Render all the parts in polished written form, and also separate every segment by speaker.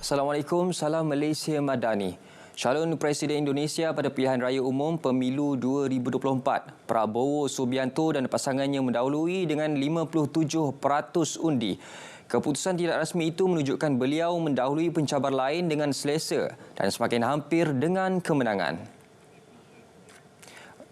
Speaker 1: Assalamualaikum, salam Malaysia Madani. Calon Presiden Indonesia pada pilihan raya umum pemilu 2024, Prabowo Subianto dan pasangannya mendahului dengan 57% undi. Keputusan tidak rasmi itu menunjukkan beliau mendahului pencabar lain dengan selesa dan semakin hampir dengan kemenangan.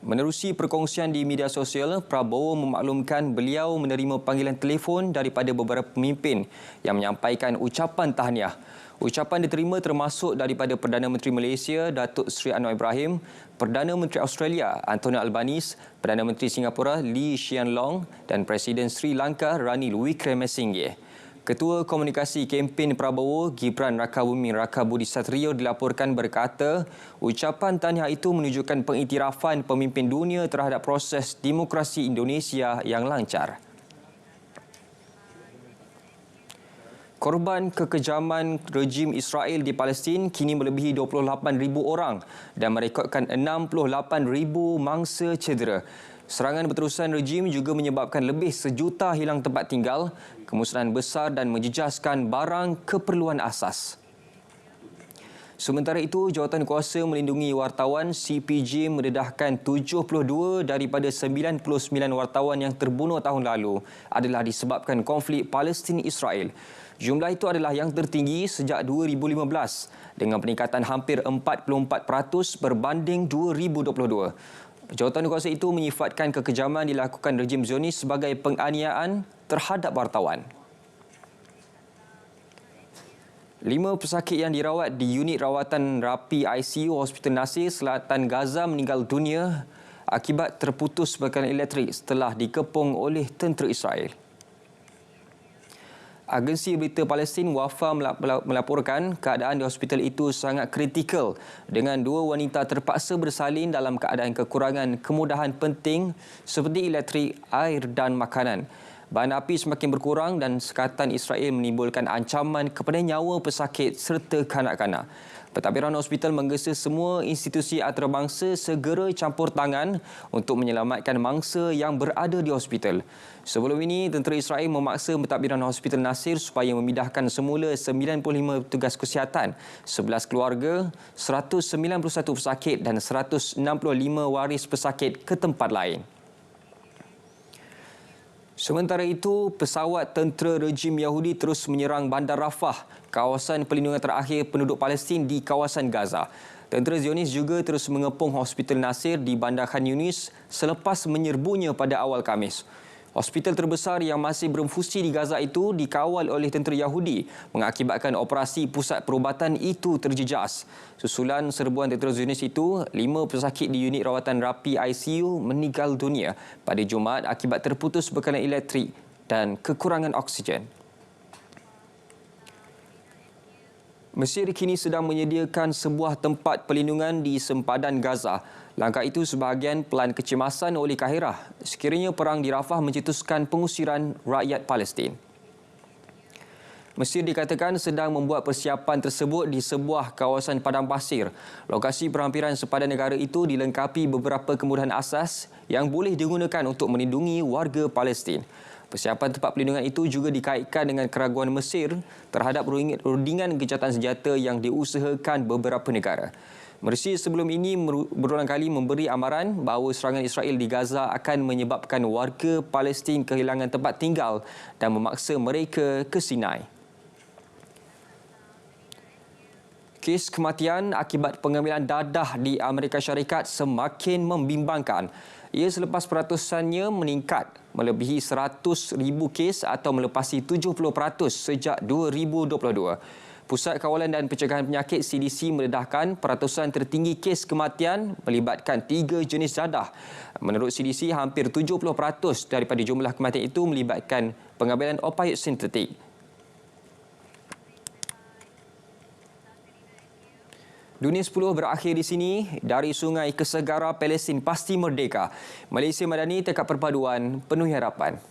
Speaker 1: Menerusi perkongsian di media sosial, Prabowo memaklumkan beliau menerima panggilan telefon daripada beberapa pemimpin yang menyampaikan ucapan tahniah. Ucapan diterima termasuk daripada Perdana Menteri Malaysia Datuk Seri Anwar Ibrahim, Perdana Menteri Australia Anthony Albanese, Perdana Menteri Singapura Lee Hsien Loong dan Presiden Sri Lanka Ranil Wickremesinghe. Ketua Komunikasi Kempen Prabowo Gibran Rakabuming Rakabudi Satrio dilaporkan berkata, ucapan tahniah itu menunjukkan pengiktirafan pemimpin dunia terhadap proses demokrasi Indonesia yang lancar. Korban kekejaman rejim Israel di Palestin kini melebihi 28,000 orang dan merekodkan 68,000 mangsa cedera. Serangan berterusan rejim juga menyebabkan lebih 1 juta hilang tempat tinggal, kemusnahan besar dan menjejaskan barang keperluan asas. Sementara itu, Jawatankuasa Melindungi Wartawan CPJ mendedahkan 72 daripada 99 wartawan yang terbunuh tahun lalu adalah disebabkan konflik Palestin-Israel. Jumlah itu adalah yang tertinggi sejak 2015 dengan peningkatan hampir 44% berbanding 2022. Jawatankuasa itu menyifatkan kekejaman dilakukan rejim Zionis sebagai penganiayaan terhadap wartawan. 5 pesakit yang dirawat di unit rawatan rapi ICU Hospital Nasir Selatan Gaza meninggal dunia akibat terputus bekalan elektrik setelah dikepung oleh tentera Israel. Agensi Berita Palestin Wafa melaporkan keadaan di hospital itu sangat kritikal dengan 2 wanita terpaksa bersalin dalam keadaan kekurangan kemudahan penting seperti elektrik, air dan makanan. Bahan api semakin berkurang dan sekatan Israel menimbulkan ancaman kepada nyawa pesakit serta kanak-kanak. Pentadbiran hospital menggesa semua institusi antarabangsa segera campur tangan untuk menyelamatkan mangsa yang berada di hospital. Sebelum ini, tentera Israel memaksa pentadbiran Hospital Nasir supaya memindahkan semula 95 petugas kesihatan, 11 keluarga, 191 pesakit dan 165 waris pesakit ke tempat lain. Sementara itu, pesawat tentera rejim Yahudi terus menyerang Bandar Rafah, kawasan perlindungan terakhir penduduk Palestin di kawasan Gaza. Tentera Zionis juga terus mengepung Hospital Nasir di Bandar Khan Yunis selepas menyerbunya pada awal Khamis. Hospital terbesar yang masih berfungsi di Gaza itu dikawal oleh tentera Yahudi mengakibatkan operasi pusat perubatan itu terjejas. Susulan serbuan tentera Zionis itu, 5 pesakit di unit rawatan rapi ICU meninggal dunia pada Jumaat akibat terputus bekalan elektrik dan kekurangan oksigen. Mesir kini sedang menyediakan sebuah tempat perlindungan di sempadan Gaza. Langkah itu sebahagian pelan kecemasan oleh Kahirah sekiranya perang di Rafah mencetuskan pengusiran rakyat Palestin. Mesir dikatakan sedang membuat persiapan tersebut di sebuah kawasan padang pasir. Lokasi perhampiran sempadan negara itu dilengkapi beberapa kemudahan asas yang boleh digunakan untuk melindungi warga Palestin. Persiapan tempat perlindungan itu juga dikaitkan dengan keraguan Mesir terhadap rundingan gencatan senjata yang diusahakan beberapa negara. Mesir sebelum ini berulang kali memberi amaran bahawa serangan Israel di Gaza akan menyebabkan warga Palestin kehilangan tempat tinggal dan memaksa mereka ke Sinai. Kes kematian akibat pengambilan dadah di Amerika Syarikat semakin membimbangkan. Ia selepas peratusannya meningkat melebihi 100,000 kes atau melepasi 70% sejak 2022. Pusat Kawalan dan Pencegahan Penyakit CDC mendedahkan peratusan tertinggi kes kematian melibatkan 3 jenis dadah. Menurut CDC, hampir 70% daripada jumlah kematian itu melibatkan pengambilan opioid sintetik. Dunia 10 berakhir di sini. Dari sungai ke segara, Palestin pasti merdeka. Malaysia Madani, tekad perpaduan, penuhi harapan.